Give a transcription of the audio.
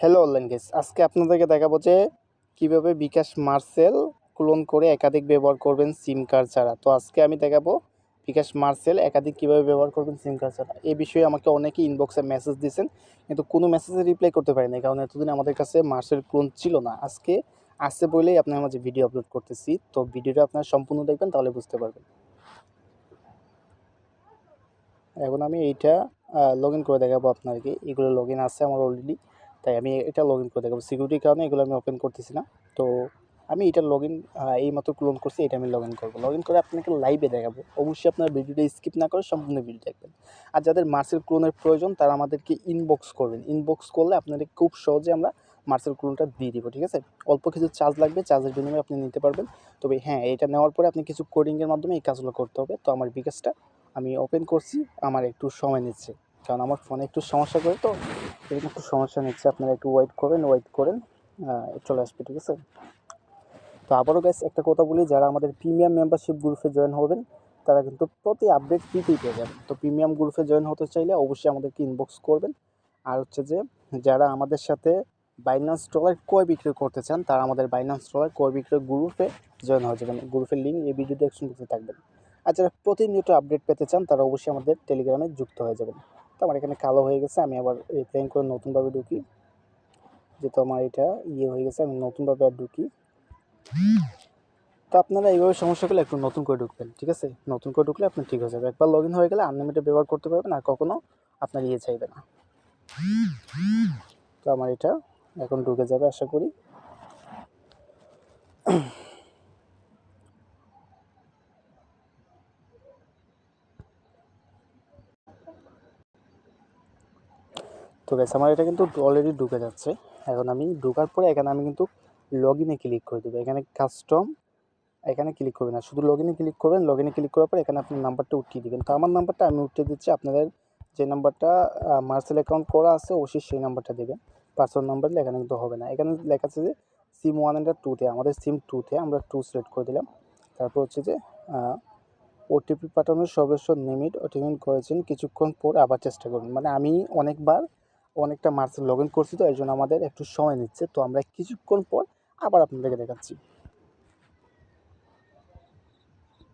Hello online guys, আজকে আপনাদেরকে দেখাবো যে কিভাবে বিকাশ মার্সেল ক্লোন করে একাধিক ব্যবহার করবেন সিম কার্ড ছাড়া। তো আজকে আমি দেখাবো বিকাশ মার্সেল একাধিক কিভাবে ব্যবহার করবেন সিম কার্ড ছাড়া। এই বিষয়ে আমাকে অনেকেই ইনবক্সে মেসেজ দিয়েছেন, কিন্তু কোনো মেসেজে রিপ্লাই করতে পারিনি, কারণ এতদিন আমাদের কাছে মার্সেল ক্লোন ছিল না। আজকে আসছে বলেই আপনার মাঝে ভিডিও আপলোড করতেছি। তো ভিডিওটা আপনারা সম্পূর্ণ দেখবেন, তাহলে বুঝতে পারবেন। এখন আমি এইটা লগ ইন করে দেখাবো আপনাকে। এগুলো লগ ইন আছে আমার অলরেডি, তাই আমি এটা লগ ইন করে দেখাবো। সিকিউরিটির কারণে এগুলো আমি ওপেন করতেছি না। তো আমি এটা লগ ইন এইমাত্র ক্লোন করছি, এটা আমি লগ ইন করবো। লগ ইন করে আপনাকে লাইভে দেখাবো। অবশ্যই আপনার ভিডিওটা স্কিপ না করে সম্পূর্ণ ভিডিও দেখবেন। আর যাদের মার্সেল ক্লোনের প্রয়োজন তারা আমাদেরকে ইনবক্স করবেন। ইনবক্স করলে আপনাদের খুব সহজে আমরা মার্সেল ক্লোনটা দিয়ে দিব, ঠিক আছে? অল্প কিছু চার্জ লাগবে, চার্জের বিনিময়ে আপনি নিতে পারবেন। তবে হ্যাঁ, এটা নেওয়ার পরে আপনি কিছু কোডিংয়ের মাধ্যমে এই কাজগুলো করতে হবে। তো আমার বিকাশটা আমি ওপেন করছি, আমার একটু সময় নিচ্ছে, কারণ আমার ফোনে একটু সমস্যা করে, তো এরকম একটু সমস্যা নিচ্ছে। আপনারা একটু ওয়েট করেন, চলে আসবে, ঠিক আছে? তো আবারও গাইস একটা কথা বলি, যারা আমাদের প্রিমিয়াম মেম্বারশিপ গ্রুপে জয়েন হবেন তারা কিন্তু প্রতি আপডেট ফ্রিতেই পেয়ে যাবেন। তো প্রিমিয়াম গ্রুপে জয়েন হতে চাইলে অবশ্যই আমাদেরকে ইনবক্স করবেন। আর হচ্ছে যে যারা আমাদের সাথে বাইন্যান্স ডলার ক্রয় বিক্রয় করতে চান তারা আমাদের বাইন্যান্স ডলার ক্রয় বিক্রয় গ্রুপে জয়েন হয়ে যাবেন। গ্রুপের লিঙ্ক এই ভিডিও ডেসক্রিপশন বক্সে থাকবেন। আর যারা প্রতিনিয়ত আপডেট পেতে চান তারা অবশ্যই আমাদের টেলিগ্রামে যুক্ত হয়ে যাবেন। তো আমার এখানে কালো হয়ে গেছে, আমি আবার রিপ্লেন করে নতুনভাবে ঢুকি, যেহেতু আমার এটা হয়ে গেছে, আমি নতুনভাবে আর ঢুকি। তো আপনারা এইভাবে সমস্যা পেলে একটু নতুন করে ঢুকবেন, ঠিক আছে? নতুন করে ঢুকলে আপনার ঠিক হয়ে যাবে। একবার লগ ইন হয়ে গেলে আনলিমিটেড ব্যবহার করতে পারবেন, আর কখনো আপনার চাইবে না। তো আমার এটা এখন ঢুকে যাবে আশা করি। তো গাইস আমার এটা কিন্তু অলরেডি ঢুকে যাচ্ছে। এখন আমি ঢোকার পরে এখানে আমি কিন্তু লগ ইনে ক্লিক করে দেবো। এখানে কাস্টম, এখানে ক্লিক করবেন না, শুধু লগ ইনে ক্লিক করবেন। লগ ইনে ক্লিক করার পর এখানে আপনার নাম্বারটা উঠিয়ে দেবেন। তো আমার নাম্বারটা আমি উঠিয়ে দিচ্ছি। আপনাদের যে নাম্বারটা মার্সেল অ্যাকাউন্ট করা আছে অবশ্যই সেই নাম্বারটা দেবেন। পার্সোনাল নাম্বার দিলে এখানে কিন্তু হবে না। এখানে লেখা আছে যে সিম 1 এন্ড 2-তে, আমাদের সিম 2-তে আমরা 2 সিলেক্ট করে দিলাম। তারপর হচ্ছে যে ওটিপি পাঠানোর সর্বশেষ লিমিট অতিক্রম করেছেন, কিছুক্ষণ পর আবার চেষ্টা করুন। মানে আমি অনেকটা মার্সেল লগ ইন করছি, তো এর জন্য আমাদের একটু সময় নিচ্ছে। তো আমরা কিছুক্ষণ পর আবার আপনাদেরকে দেখাচ্ছি।